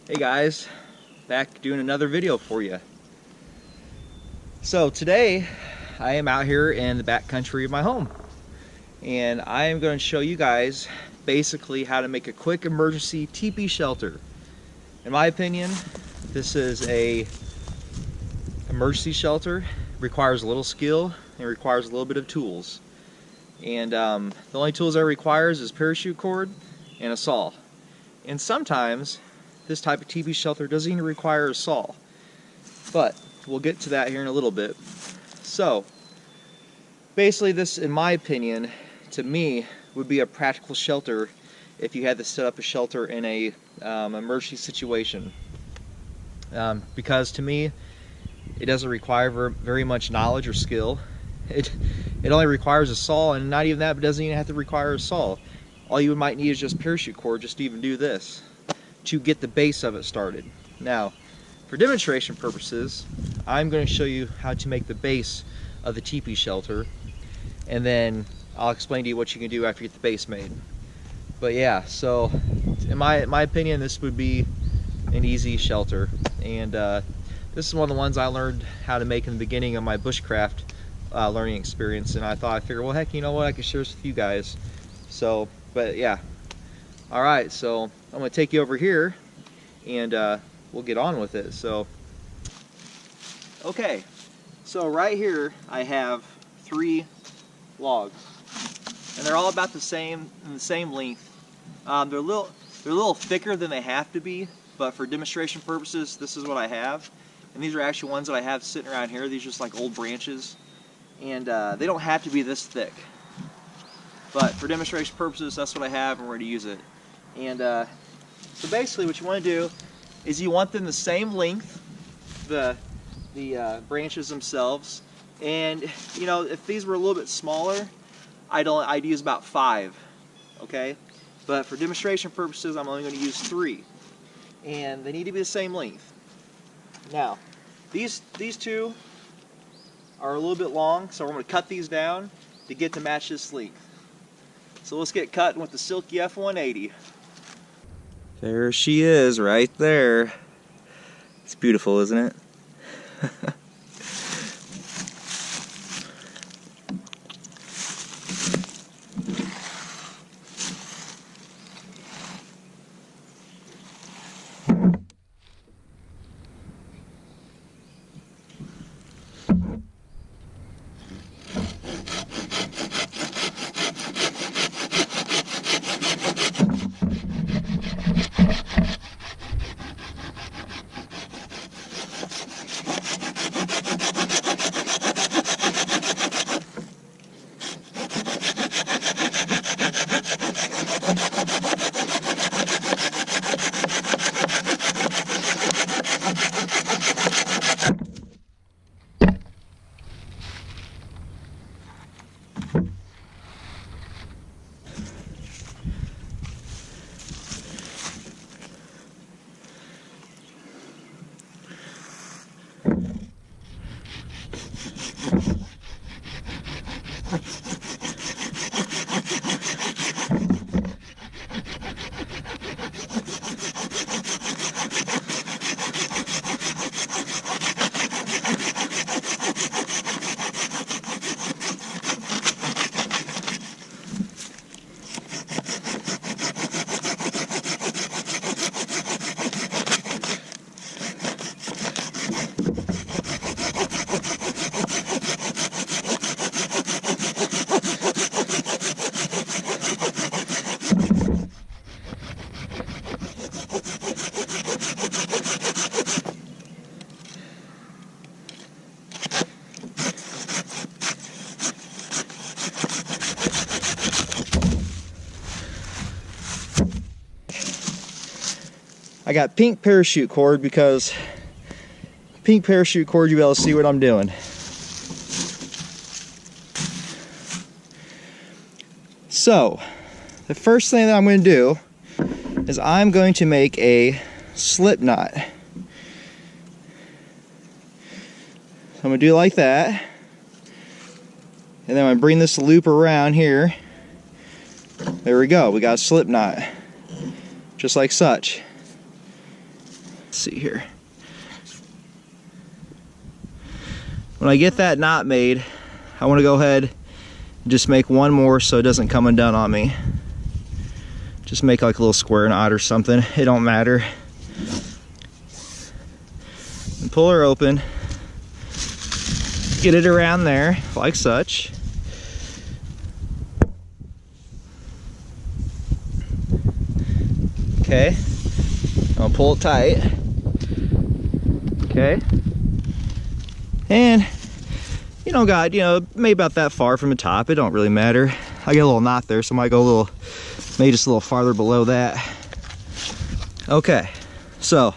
Hey guys, back doing another video for you. So today I am out here in the back country of my home, and I am going to show you guys basically how to make a quick emergency teepee shelter. In my opinion, this is a emergency shelter. It requires a little skill and requires a little bit of tools. And the only tools that it requires is parachute cord and a saw. And sometimes this type of teepee shelter doesn't even require a saw, but we'll get to that here in a little bit. So basically this, in my opinion, to me, would be a practical shelter if you had to set up a shelter in a emergency situation. Because to me, it doesn't require very much knowledge or skill. It only requires a saw, and not even that, but doesn't even have to require a saw. All you might need is just parachute cord just to even do this, to get the base of it started. Now, for demonstration purposes, I'm going to show you how to make the base of the teepee shelter, and then I'll explain to you what you can do after you get the base made. But yeah, so in my opinion, this would be an easy shelter, and this is one of the ones I learned how to make in the beginning of my bushcraft learning experience, and I figured, well, heck, you know what, I can share this with you guys. So, but yeah. Alright, so I'm going to take you over here and we'll get on with it. So, okay, so right here I have 3 logs, and they're all about the same length. They're a little thicker than they have to be, but for demonstration purposes, this is what I have. And these are actually ones that I have sitting around here. These are just like old branches, and they don't have to be this thick. But for demonstration purposes, that's what I have, and we're going to use it. And so basically what you want to do is you want them the same length, the branches themselves. And you know, if these were a little bit smaller, I'd use about 5, okay? But for demonstration purposes, I'm only going to use 3. And they need to be the same length. Now, these 2 are a little bit long, so we're going to cut these down to get to match this length. So let's get cutting with the Silky F180. There she is, right there. It's beautiful, isn't it? I got pink parachute cord because pink parachute cord, you'll be able to see what I'm doing. So, the first thing that I'm going to do is I'm going to make a slip knot. So I'm going to do it like that. And then I'm going to bring this loop around here. There we go. We got a slip knot. Just like such. see here. When I get that knot made, I want to go ahead and just make one more so it doesn't come undone on me. Just make like a little square knot or something. It don't matter. And pull her open. Get it around there, like such. Okay. I'll pull it tight. Okay. And you don't got, maybe about that far from the top. It don't really matter. I get a little knot there, so I might go a little, maybe just a little farther below that. Okay. So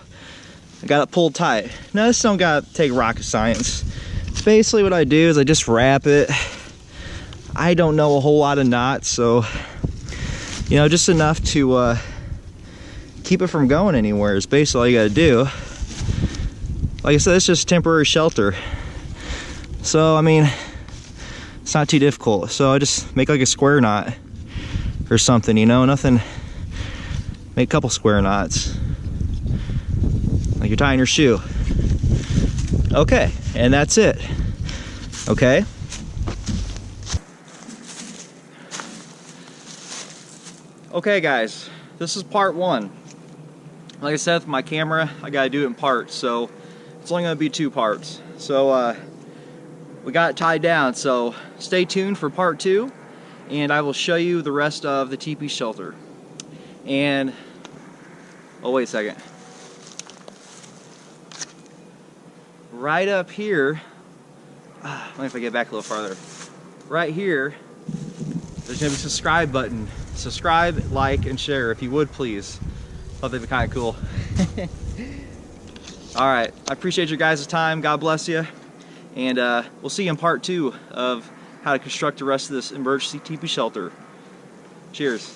I got it pulled tight. Now this don't gotta take rocket science. Basically what I do is I just wrap it. I don't know a whole lot of knots, so just enough to keep it from going anywhere is basically all you gotta do. Like I said, it's just temporary shelter. So, I mean, it's not too difficult. So I just make like a square knot or something, nothing. Make a couple square knots. Like you're tying your shoe. Okay, and that's it. Okay. Okay guys, this is part one. Like I said, with my camera, I gotta do it in parts, so it's only gonna be 2 parts. So we got it tied down, so stay tuned for part 2, and I will show you the rest of the teepee shelter. And, oh wait a second. Right up here, let me if I get back a little farther. Right here, there's gonna be a subscribe button. Subscribe, like, and share if you would please. Thought that'd be kind of cool. Alright, I appreciate your guys' time. God bless you. And we'll see you in part 2 of how to construct the rest of this emergency teepee shelter. Cheers.